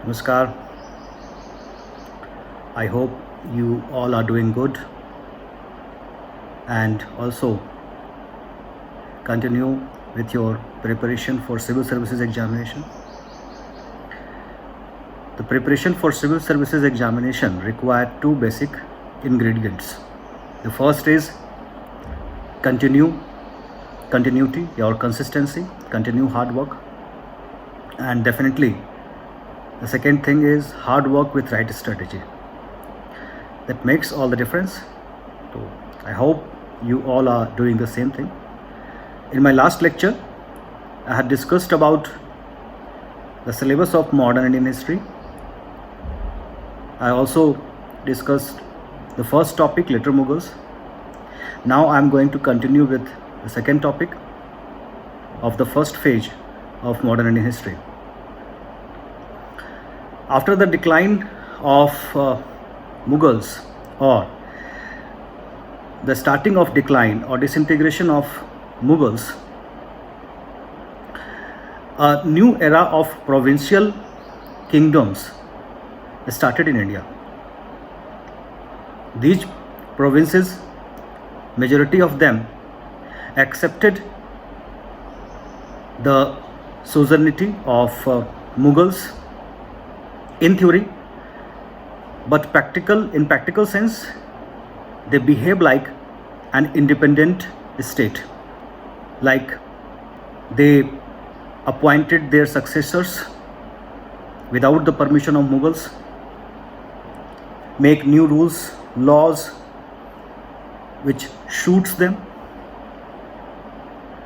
Namaskar. I hope you all are doing good and also continue with your preparation for civil services examination. The preparation for civil services examination require two basic ingredients. The first is continuity or consistency, continue hard work, and definitely the second thing is hard work with right strategy. That makes all the difference. So I hope you all are doing the same thing. In my last lecture, I had discussed about the syllabus of modern Indian history. I also discussed the first topic, later Mughals. Now I am going to continue with the second topic of the first phase of modern Indian history. After the decline of Mughals, or the starting of decline or disintegration of Mughals, a new era of provincial kingdoms started in India. These provinces, majority of them accepted the suzerainty of Mughals in theory, but in practical sense, they behave like an independent state. Like they appointed their successors without the permission of Mughals, make new rules, laws which suits them.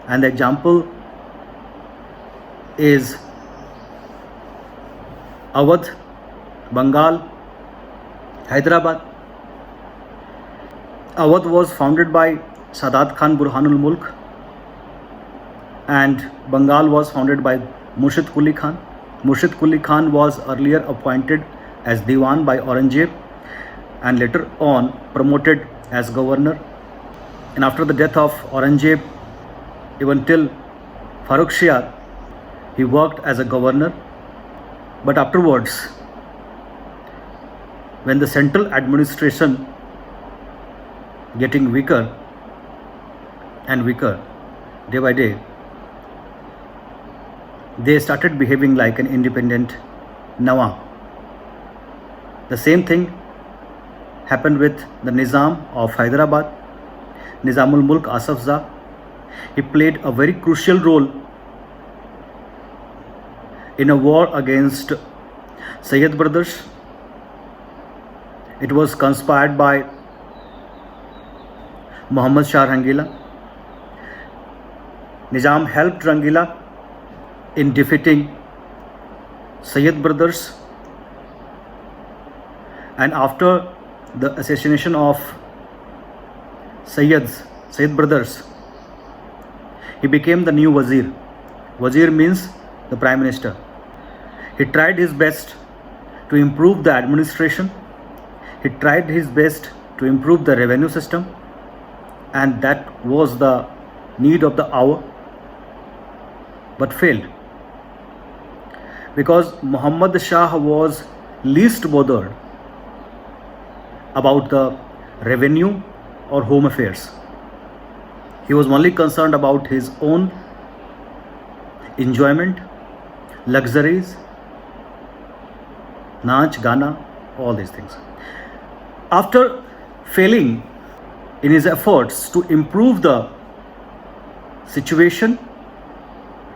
And the example is Awadh, Bengal, Hyderabad. Awadh was founded by Sadat Khan Burhanul Mulk, and Bengal was founded by Murshid Quli Khan. Murshid Quli Khan was earlier appointed as Diwan by Aurangzeb and later on promoted as governor. And after the death of Aurangzeb, even till Farrukh Shah, he worked as a governor. But afterwards, when the central administration getting weaker and weaker day by day, they started behaving like an independent Nawab. The same thing happened with the Nizam of Hyderabad, Nizamul Mulk Asaf Jah. He played a very crucial role in a war against Sayyid brothers. It was conspired by Muhammad Shah Rangila. Nizam helped Rangila in defeating Sayyid brothers, and after the assassination of Sayyid brothers, he became the new Wazir. Wazir means the Prime Minister. He tried his best to improve the administration. He tried his best to improve the revenue system, and that was the need of the hour, but failed. Because Muhammad Shah was least bothered about the revenue or home affairs. He was only concerned about his own enjoyment, luxuries, Naach, Gana, all these things. After failing in his efforts to improve the situation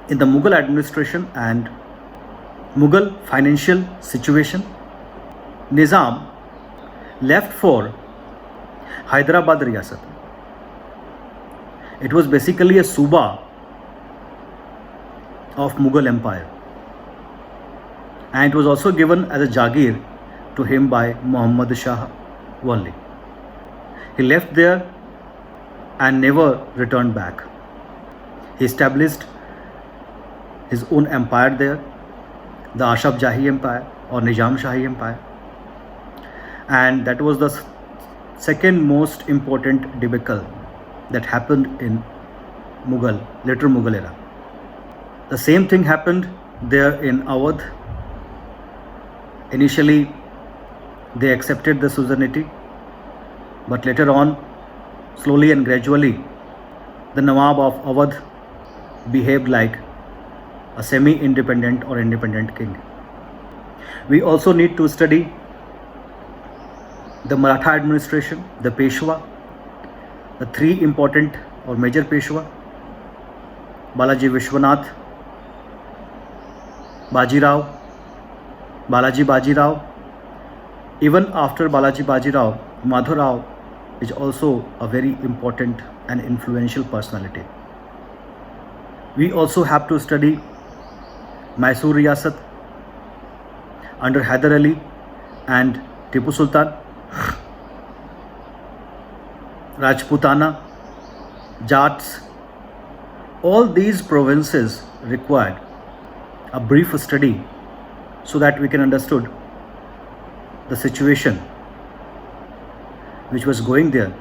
in the Mughal administration and Mughal financial situation, Nizam left for Hyderabad Riyasat. It was basically a Suba of Mughal Empire, and it was also given as a Jagir to him by Muhammad Shah only. He left there and never returned back. He established his own empire there, the Ashaf Jahi Empire or Nizam Shahi Empire, and that was the second most important debacle that happened in later Mughal era. The same thing happened there in Awadh. Initially, they accepted the suzerainty, but later on, slowly and gradually, the Nawab of Awadh behaved like a semi-independent or independent king. We also need to study the Maratha administration, the Peshwa, the three important or major Peshwa, Balaji Vishwanath, Bajirao, Balaji Bajirao. Even after Balaji Bajirao, Madhurao is also a very important and influential personality. We also have to study Mysore Riyasat under Hyder Ali and Tipu Sultan, Rajputana, Jats. All these provinces required a brief study so that we can understand the situation which was going there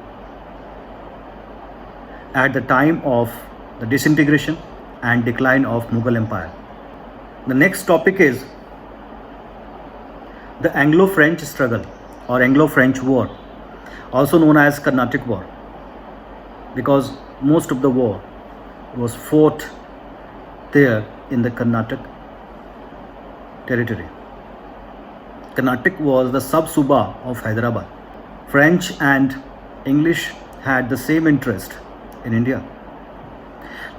at the time of the disintegration and decline of Mughal Empire. The next topic is the Anglo-French struggle or Anglo-French war, also known as Carnatic War, because most of the war was fought there in the Carnatic territory. Carnatic was the sub-suba of Hyderabad. French and English had the same interest in India.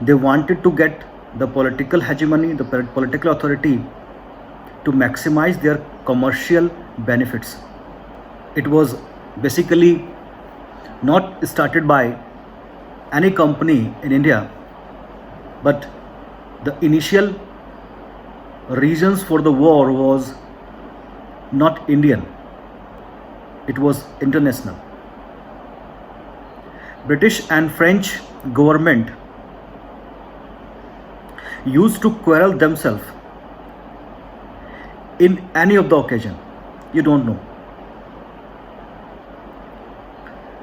They wanted to get the political hegemony, the political authority to maximize their commercial benefits. It was basically not started by any company in India, but the initial reasons for the war was not Indian, it was international. British and French government used to quarrel themselves in any of the occasion. You don't know.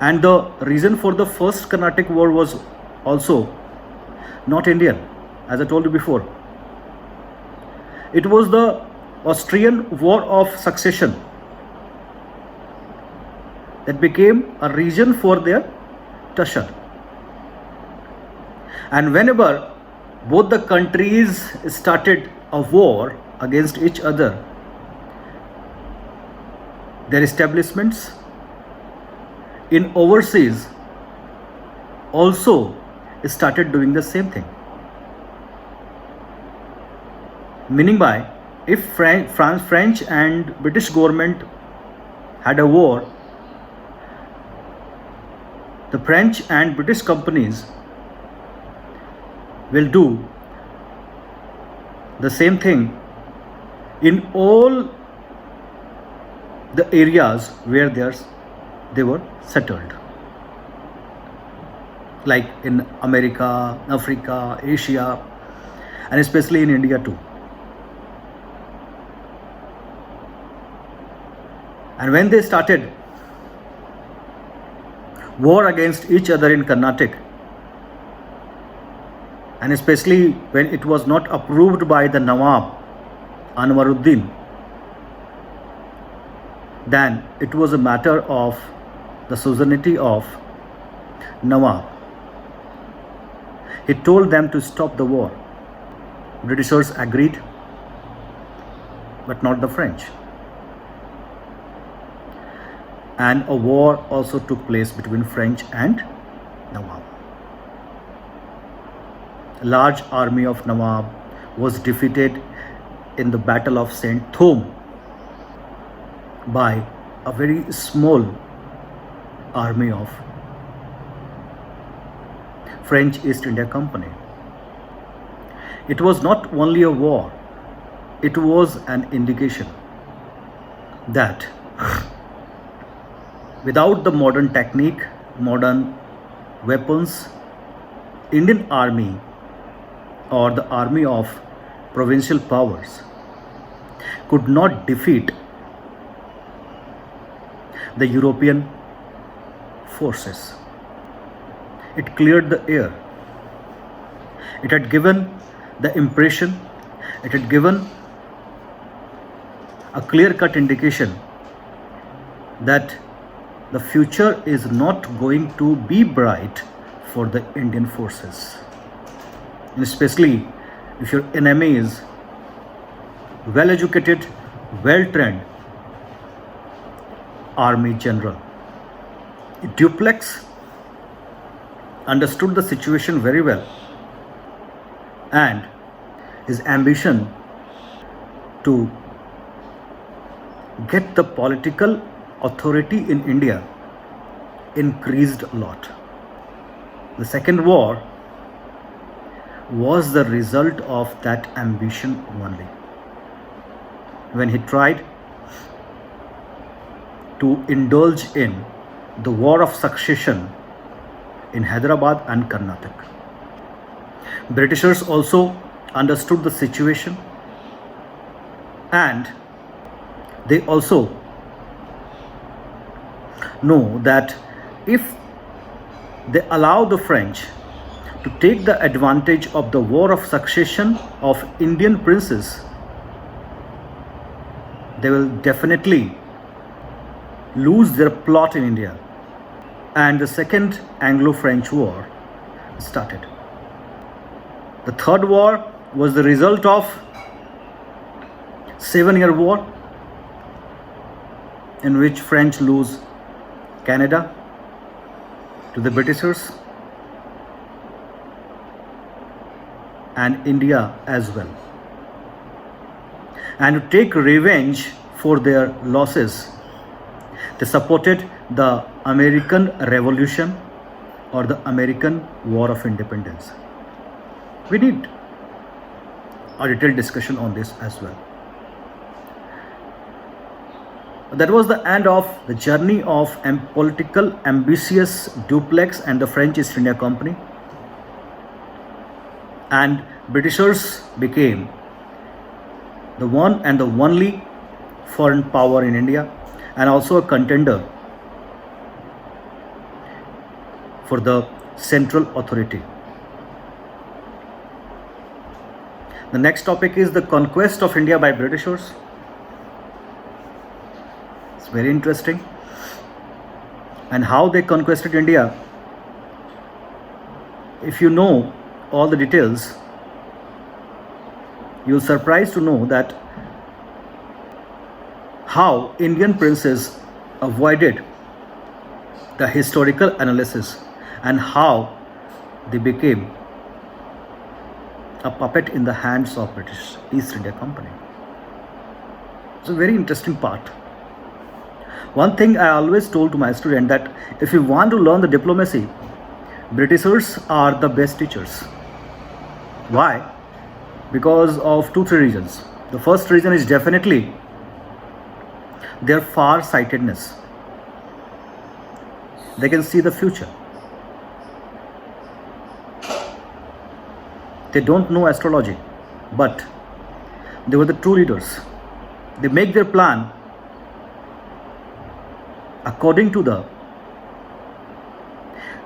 And the reason for the first Carnatic War was also not Indian, as I told you before. It was the Austrian War of Succession that became a reason for their tussle. And whenever both the countries started a war against each other, their establishments in overseas also started doing the same thing. Meaning by, if French and British government had a war, the French and British companies will do the same thing in all the areas where they were settled, like in America, Africa, Asia, and especially in India too. And when they started war against each other in Carnatic, and especially when it was not approved by the Nawab Anwaruddin, then it was a matter of the suzerainty of Nawab. He told them to stop the war. Britishers agreed, but not the French. And a war also took place between French and Nawab. A large army of Nawab was defeated in the Battle of Saint Thome by a very small army of French East India Company. It was not only a war, it was an indication that without the modern technique, modern weapons, Indian army or the army of provincial powers could not defeat the European forces. It cleared the air. It had given the impression, it had given a clear-cut indication that the future is not going to be bright for the Indian forces, and especially if your enemy is well educated, well trained army general. Dupleix understood the situation very well, and his ambition to get the political authority in India increased a lot. The second war was the result of that ambition only. When he tried to indulge in the war of succession in Hyderabad and Karnataka. Britishers also understood the situation, and they also know that if they allow the French to take the advantage of the war of succession of Indian princes, they will definitely lose their plot in India, and the second Anglo-French war started. The third war was the result of 7-year war, in which French lose Canada to the Britishers and India as well. And to take revenge for their losses, they supported the American Revolution or the American War of Independence. We need a detailed discussion on this as well. That was the end of the journey of political ambitious Dupleix and the French East India Company. And Britishers became the one and the only foreign power in India, and also a contender for the central authority. The next topic is the conquest of India by Britishers. It's very interesting. And how they conquested India, if you know all the details, you'll be surprised to know that how Indian princes avoided the historical analysis and how they became a puppet in the hands of British East India Company. It's a very interesting part. One thing I always told to my student, that if you want to learn the diplomacy, Britishers are the best teachers. Why? Because of 2-3 reasons. The first reason is definitely their far-sightedness. They can see the future. They don't know astrology, but they were the true leaders. They make their plan according to the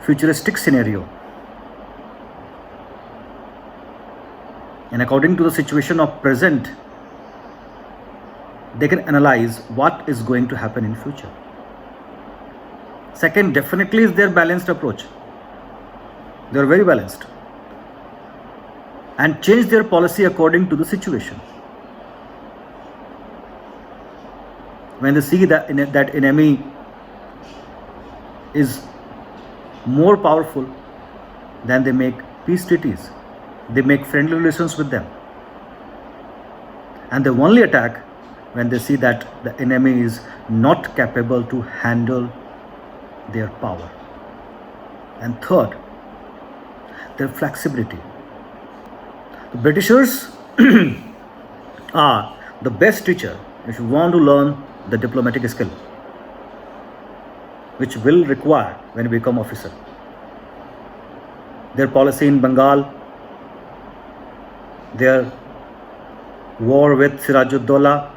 futuristic scenario and according to the situation of present. They can analyze what is going to happen in future. Second, definitely is their balanced approach. They are very balanced and change their policy according to the situation. When they see that that enemy is more powerful, then they make peace treaties. They make friendly relations with them, and they only attack when they see that the enemy is not capable to handle their power. And third, their flexibility. The Britishers are the best teacher if you want to learn the diplomatic skill, which will require when you become officer. Their policy in Bengal, their war with Sirajuddaulah,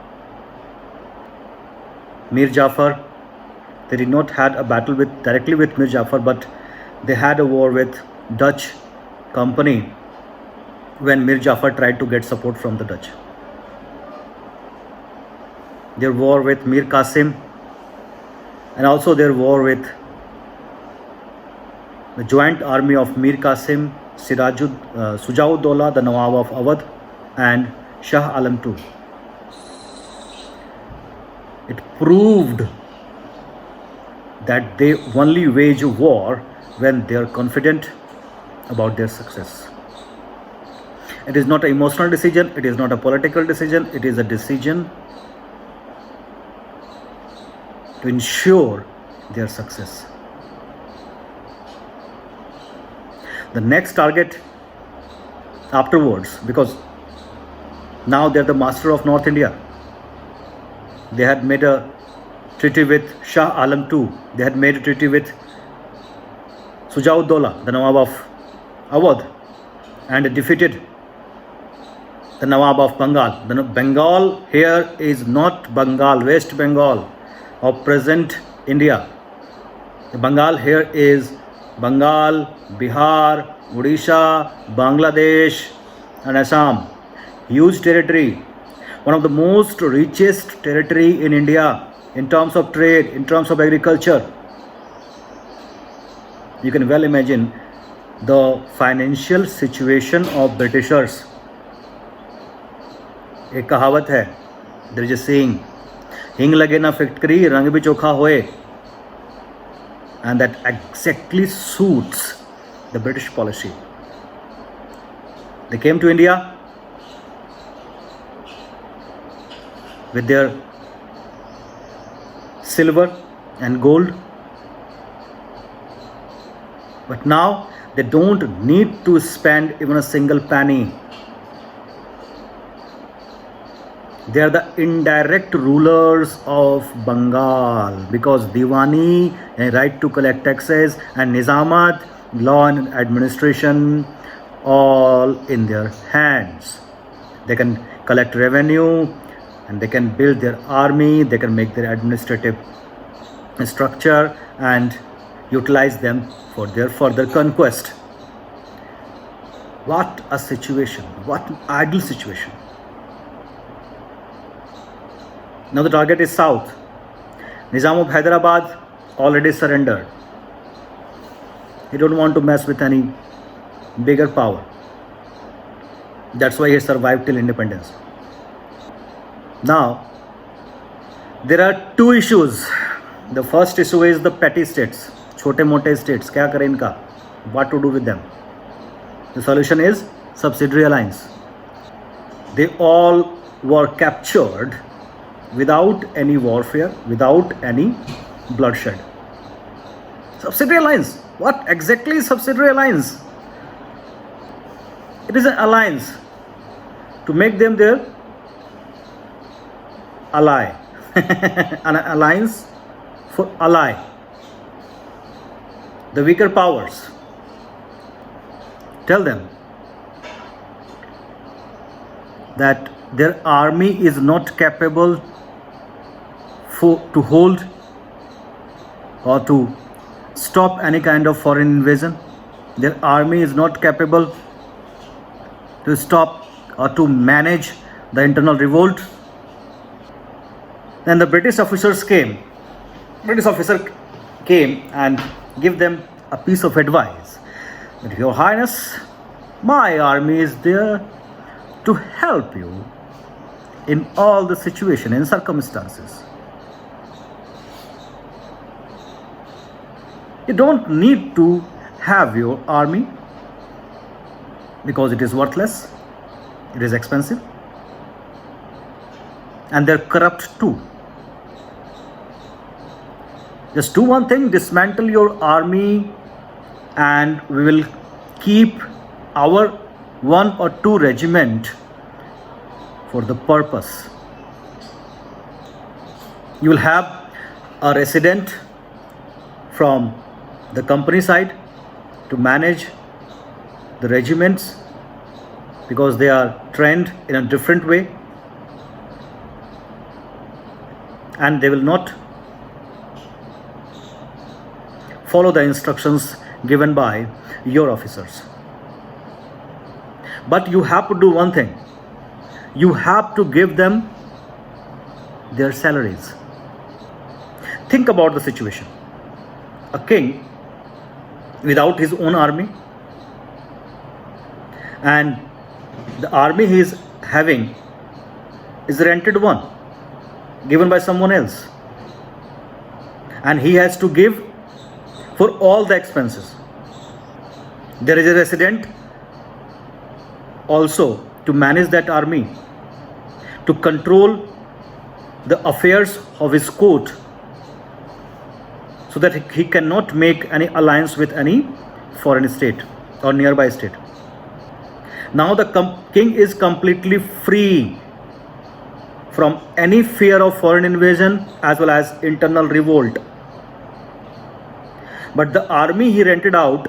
Mir Jafar. They did not had a battle directly with Mir Jafar, but they had a war with Dutch company when Mir Jafar tried to get support from the Dutch. their war with Mir Qasim, and also their war with the joint army of Mir Qasim, Sujauddaulah, the Nawab of Awadh, and Shah Alam II. It proved that they only wage war when they are confident about their success. It is not an emotional decision, it is not a political decision, it is a decision to ensure their success. The next target afterwards, because now they are the master of North India, they had made a treaty with Shah Alam II, they had made a treaty with Sujauddaulah, the Nawab of Awadh, and defeated the Nawab of Bengal. The Bengal here is not Bengal, West Bengal of present India. The Bengal here is Bengal, Bihar, Odisha, Bangladesh, and Assam. Huge territory, one of the most richest territory in India in terms of trade, in terms of agriculture. You can well imagine the financial situation of Britishers. एक कहावत है, there is a saying, हिंग लगे ना factory रंग भी चोखा होए, and that exactly suits the British policy. They came to India with their silver and gold, but now they don't need to spend even a single penny. They are the indirect rulers of Bengal, because Diwani, a right to collect taxes, and Nizamat, law and administration, all in their hands. They can collect revenue and they can build their army, they can make their administrative structure and utilize them for their further conquest. What a situation, what an ideal situation. Now the target is south. Nizam of Hyderabad already surrendered. He don't want to mess with any bigger power. That's why he survived till independence. Now, there are two issues. The first issue is the petty states, छोटे मोटे states. क्या करें इनका? What to do with them? The solution is subsidiary alliance. They all were captured without any warfare, without any bloodshed. Subsidiary alliance. What exactly is subsidiary alliance? It is an alliance to make them their ally. An alliance for ally. The weaker powers. Tell them that their army is not capable to hold or to stop any kind of foreign invasion. Their army is not capable to stop or to manage the internal revolt. Then the British officers came. British officer came and give them a piece of advice that, Your Highness, my army is there to help you in all the situation and circumstances. You don't need to have your army because it is worthless, it is expensive, and they're corrupt too. Just do one thing, dismantle your army, and we will keep our 1 or 2 regiment for the purpose. You will have a resident from the company side to manage the regiments because they are trained in a different way and they will not follow the instructions given by your officers. But you have to do one thing. You have to give them their salaries. Think about the situation. A king without his own army, and the army he is having is a rented one, given by someone else, and he has to give for all the expenses. There is a resident also to manage that army, to control the affairs of his court, so that he cannot make any alliance with any foreign state or nearby state. Now the king is completely free from any fear of foreign invasion as well as internal revolt. But the army he rented out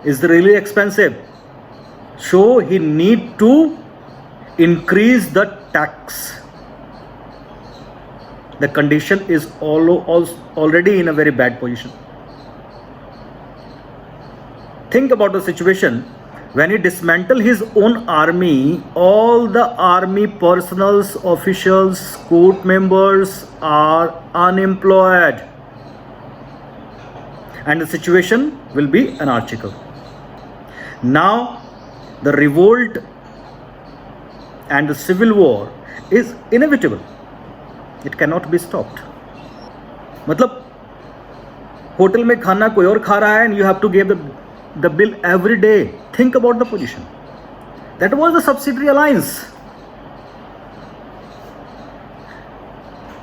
is really expensive, so he need to increase the tax. The condition is already in a very bad position. Think about the situation. When he dismantled his own army, all the army personals, officials, court members are unemployed, and the situation will be anarchical. Now the revolt and the civil war is inevitable. It cannot be stopped. मतलब hotel में खाना कोई और खा रहा है and you have to give the bill every day. Think about the position. That was the subsidiary alliance.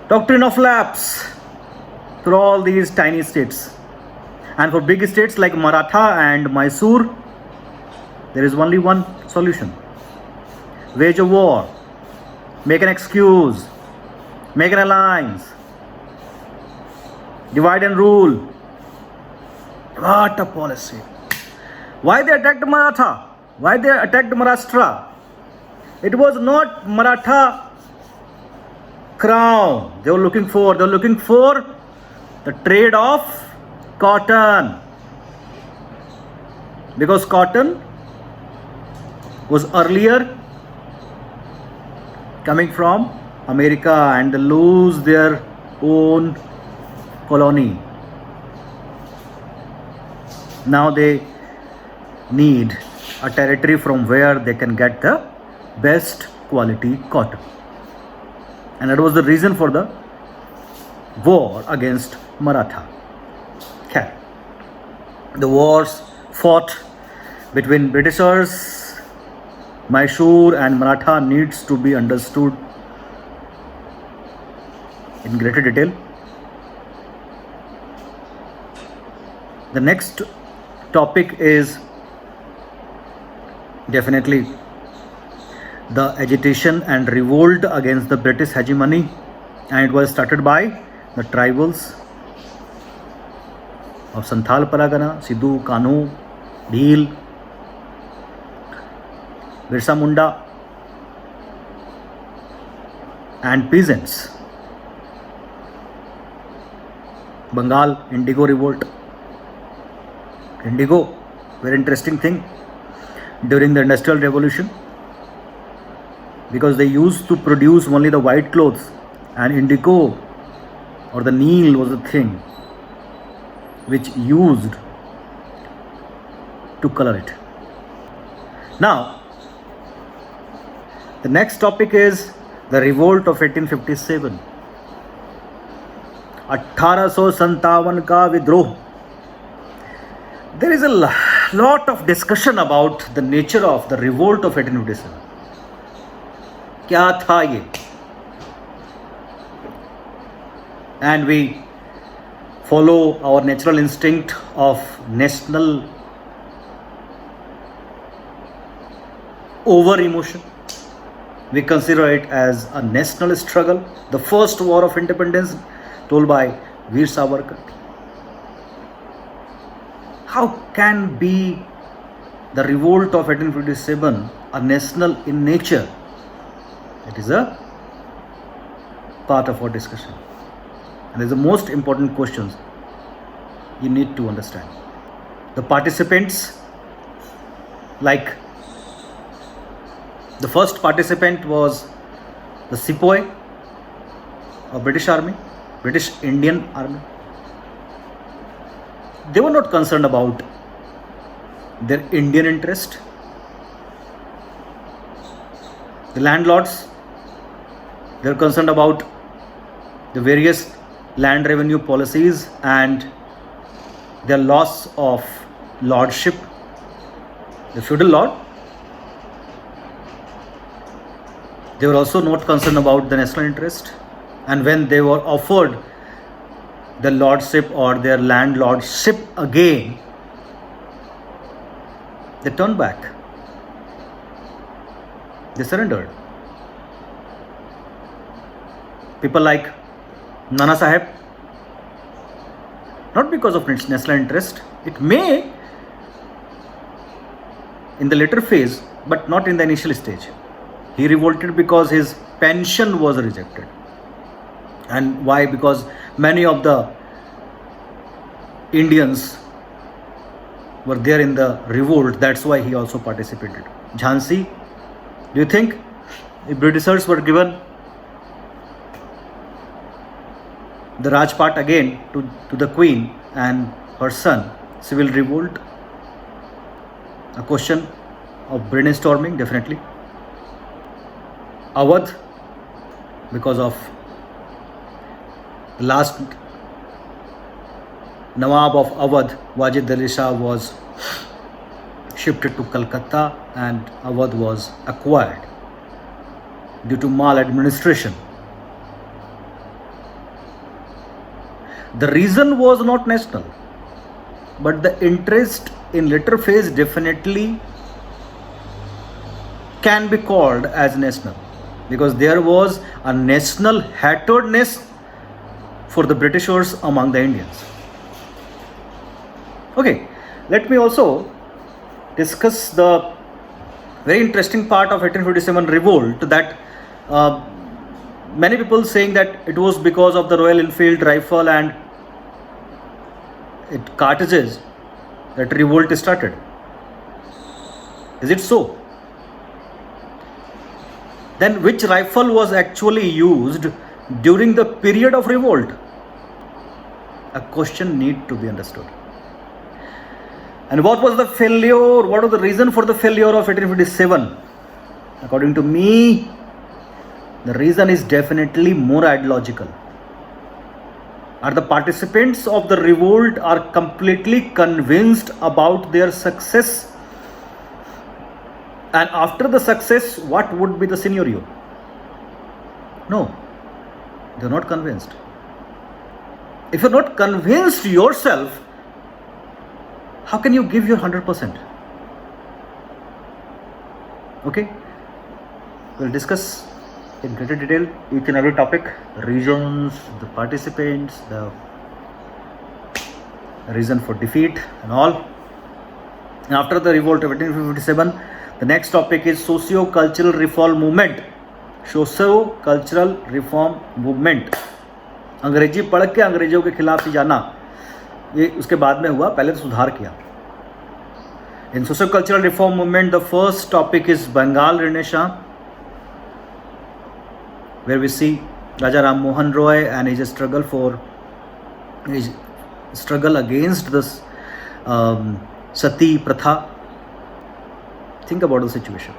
Doctrine of lapse for all these tiny states. And for big states like Maratha and Mysore, there is only one solution. Wage a war. Make an excuse. Make an alliance. Divide and rule. What a policy. Why they attacked Maratha? Why they attacked Maharashtra? It was not Maratha crown they were looking for. They were looking for the trade of cotton. Because cotton was earlier coming from America and they lose their own colony. Now they need a territory from where they can get the best quality cotton. And that was the reason for the war against Maratha. Okay. The wars fought between Britishers, Mysore and Maratha needs to be understood in greater detail. The next topic is definitely the agitation and revolt against the British hegemony, and it was started by the tribals of Santhal Paragana, Sidhu, Kanu, Bhil, Birsa Munda and peasants. Bengal Indigo revolt. Indigo, very interesting thing during the Industrial Revolution, because they used to produce only the white clothes, and indigo or the neil was the thing which used to color it. Now the next topic is the revolt of 1857. 1857 का विद्रोह. There is a lot of discussion about the nature of the revolt of 1857. क्या था ये? And we follow our natural instinct of national over emotion. We consider it as a national struggle, the first war of independence told by Veer Savarkar. How can be the revolt of 1857 a national in nature? It is a part of our discussion, and is the most important questions you need to understand. The participants, like the first participant was the sepoy, or British Army, British Indian Army. They were not concerned about their Indian interest. The landlords, they were concerned about the various land revenue policies and their loss of lordship, the feudal lord. They were also not concerned about the national interest, and when they were offered the lordship or their landlordship again, they turned back. They surrendered. People like Nana Sahib, not because of its national interest, it may in the later phase, but not in the initial stage. He revolted because his pension was rejected. And why? Because many of the Indians were there in the revolt. That's why he also participated. Jhansi, do you think if Britishers were given the Rajpat again to the Queen and her son, civil revolt? A question of brainstorming, definitely. Awadh, because of the last Nawab of Awadh, Wajid Ali Shah, was shifted to Calcutta and Awadh was acquired due to maladministration. The reason was not national, but the interest in later phase definitely can be called as national, because there was a national hatredness for the Britishers among the Indians. Okay, let me also discuss the very interesting part of 1857 revolt, that many people saying that it was because of the Royal Enfield rifle and cartridges that revolt started. Is it so? Then which rifle was actually used during the period of revolt? A question need to be understood. And what was the failure? What was the reason for the failure of 1857? According to me, the reason is definitely more ideological. Are the participants of the revolt are completely convinced about their success? And after the success, what would be the scenario? No, they are not convinced. If you are not convinced yourself, how can you give your 100%? Okay, we'll discuss in greater detail each and every topic, the reasons, the participants, the reason for defeat and all. And after the revolt of 1857, the next topic is socio-cultural reform movement. Socio-cultural reform movement. अंग्रेजी पढ़ के अंग्रेजों के खिलाफ ही जाना, ये उसके बाद में हुआ, पहले तो सुधार किया. In socio-cultural reform movement, the first topic is Bengal Renaissance, where we see Raja Ram Mohan Roy and his struggle against this Sati Pratha. Think about the situation.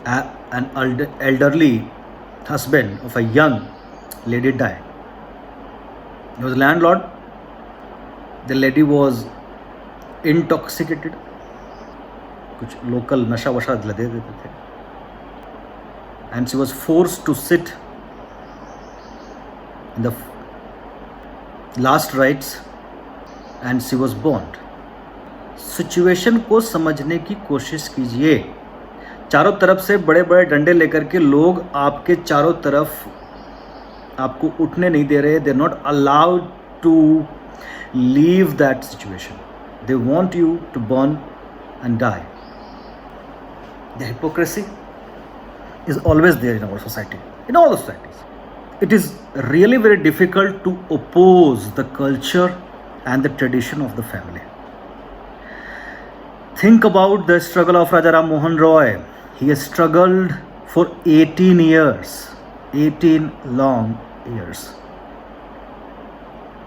An elderly husband of a young lady died. He was a landlord. The lady was intoxicated. कुछ local नशा वशा दे देते थे. And she was forced to sit in the last rites and she was burned. Situation को समझने की कोशिश कीजिए. चारों तरफ से बड़े बड़े डंडे लेकर के लोग आपके चारों तरफ आपको उठने नहीं दे रहे. They not allowed to leave that situation. They want you to burn and die. The hypocrisy is always there in our society, in all the societies. It is really very difficult to oppose the culture and the tradition of the family. Think about the struggle of Raja Ram Mohan Roy. He has struggled for 18 years. 18 long years.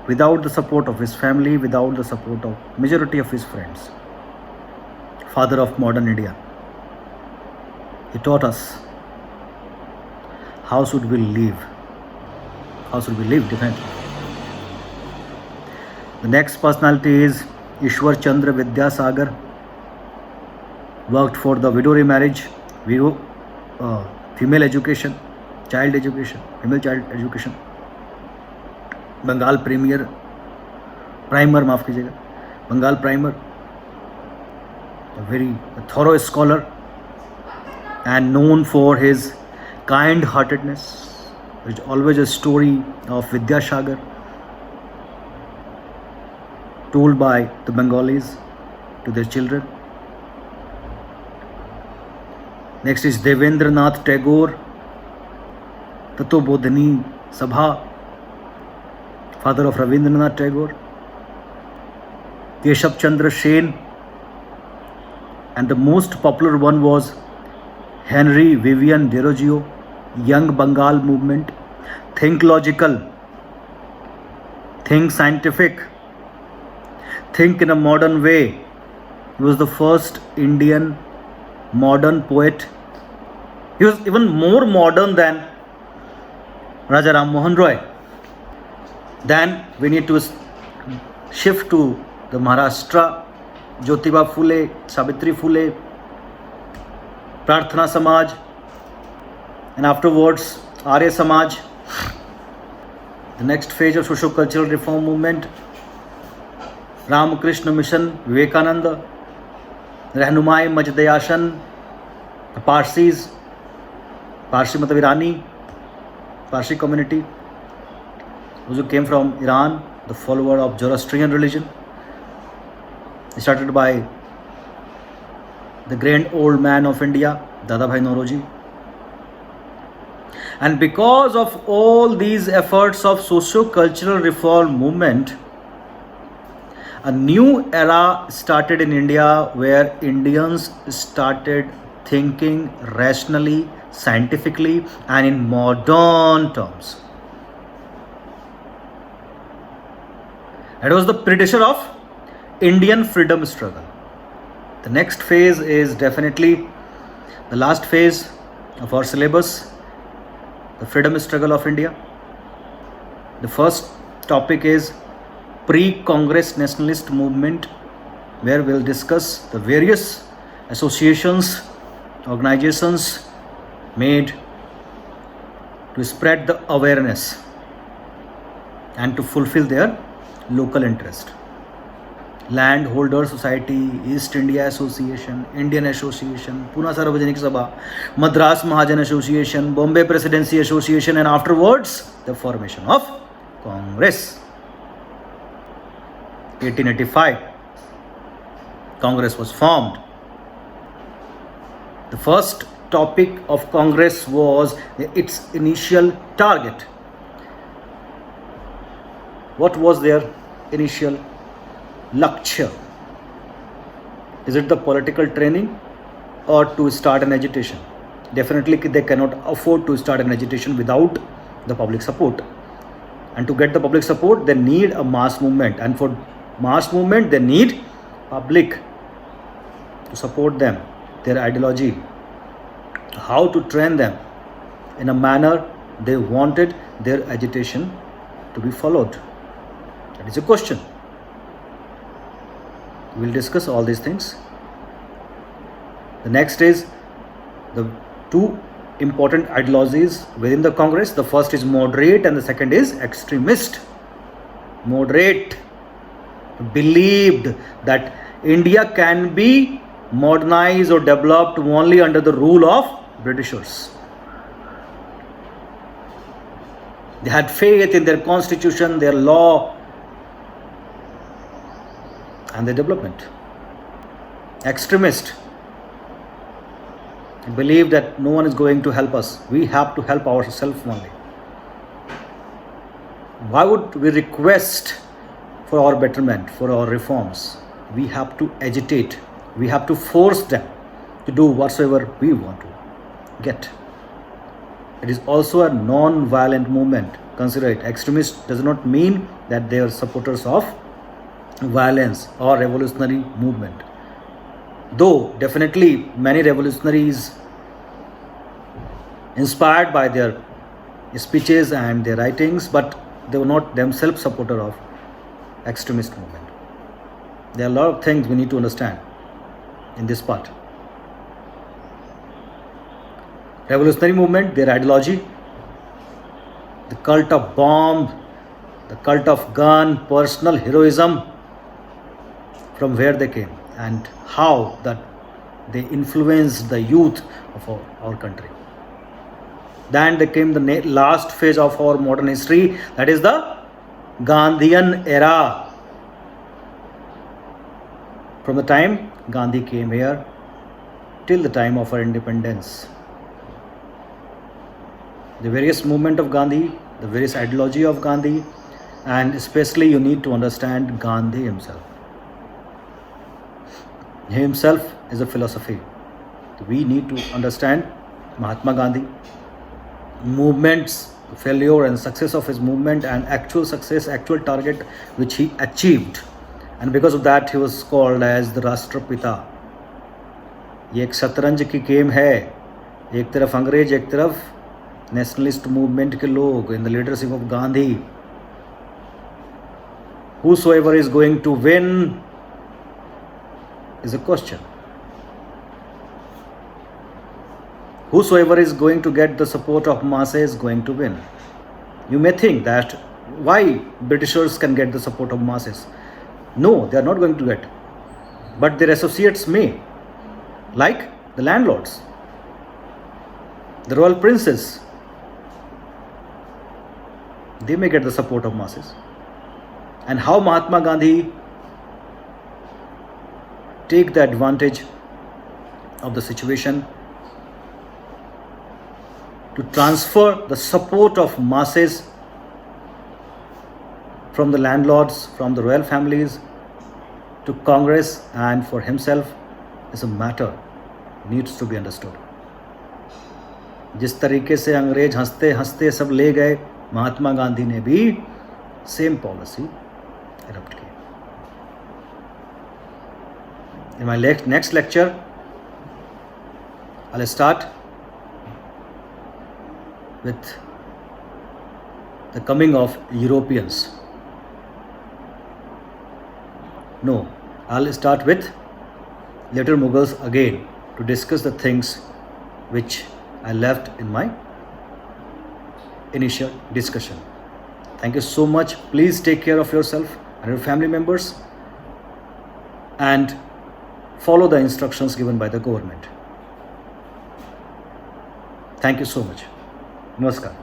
Without the support of his family, without the support of majority of his friends. Father of modern India. He taught us how should we live. How should we live differently. The next personality is Ishwar Chandra Vidyasagar. Worked for the widow remarriage, female education, child education, female child education. Bengal primer माफ़ कीजिएगा, Bengal primer, a very thorough scholar and known for his kind-heartedness. It's always a story of Vidyasagar told by the Bengalis to their children. Next is Devendranath Tagore, Tatobodhani Sabha, father of Ravindranath Tagore. Keshav Chandra Sen, and the most popular one was Henry Vivian Deroggio, Young Bengal Movement. Think logical, think scientific, think in a modern way. He was the first Indian modern poet. He was even more modern than Raja Ram Mohan Roy. Then we need to shift to the Maharashtra. Jyotiba Phule, Savitri Phule, Prarthana Samaj, and afterwards Arya Samaj. The next phase of socio-cultural reform movement, Ramakrishna Mission, Vivekananda, Rahnumai Majdayasan, the Parsis, Parsi matlab Irani, Parsi community, those who came from Iran, the follower of Zoroastrian religion, started by the grand old man of India, Dadabhai Nauroji. And because of all these efforts of socio-cultural reform movement, a new era started in India where Indians started thinking rationally, scientifically, and in modern terms. It was the predecessor of Indian freedom struggle. The next phase is definitely the last phase of our syllabus, the freedom struggle of India. The first topic is pre-Congress nationalist movement, where we'll discuss the various associations, organizations made to spread the awareness and to fulfill their local interest. Landholder Society, East India Association, Indian Association, Pune Sarvajanik Sabha, Madras Mahajan Association, Bombay Presidency Association, and afterwards the formation of Congress. 1885, Congress was formed. The first topic of Congress was its initial target. What was their initial Lakshya? Is it the political training or to start an agitation? Definitely they cannot afford to start an agitation without the public support. And to get the public support, they need a mass movement. And for mass movement, they need public to support them, their ideology, how to train them in a manner they wanted their agitation to be followed. That is a question. We'll discuss all these things. The next is the two important ideologies within the Congress. The first is moderate and the second is extremist. Moderate believed that India can be modernized or developed only under the rule of Britishers. They had faith in their constitution, their law, and their development. Extremist believe that no one is going to help us. We have to help ourselves only. Why would we request for our betterment, for our reforms? We have to agitate. We have to force them to do whatsoever we want to get. It is also a non-violent movement. Consider it. Extremist does not mean that they are supporters of violence or revolutionary movement. Though definitely many revolutionaries inspired by their speeches and their writings, but they were not themselves supporter of extremist movement. There are a lot of things we need to understand in this part. Revolutionary movement, their ideology, the cult of bomb, the cult of gun, personal heroism, from where they came and how that they influenced the youth of our country. Then there came the last phase of our modern history, that is the Gandhian era. From the time Gandhi came here till the time of our independence. The various movement of Gandhi, the various ideology of Gandhi, and especially you need to understand Gandhi himself. He himself is a philosophy. We need to understand Mahatma Gandhi, movements, failure and success of his movement, and actual success, actual target which he achieved. And because of that he was called as the Rashtrapita. ये एक शतरंज की game है, एक तरफ अंग्रेज, एक तरफ नेशनलिस्ट मूवमेंट के लोग in the leadership of Gandhi. Whosoever is going to win is a question. Whosoever is going to get the support of masses is going to win. You may think that why Britishers can get the support of masses. No, they are not going to get. But their associates may, like the landlords, the royal princes. They may get the support of masses. And how Mahatma Gandhi take the advantage of the situation to transfer the support of masses from the landlords, from the royal families to Congress and for himself is a matter needs to be understood. जिस तरीके से अंग्रेज हंसते हंसते सब ले गए, महात्मा गांधी ने भी सेम पॉलिसी एडॉप्ट की. In my next lecture, I'll start with the coming of Europeans. No, I'll start with later Mughals again to discuss the things which I left in my initial discussion. Thank you so much. Please take care of yourself and your family members and follow the instructions given by the government. Thank you so much. Namaskar.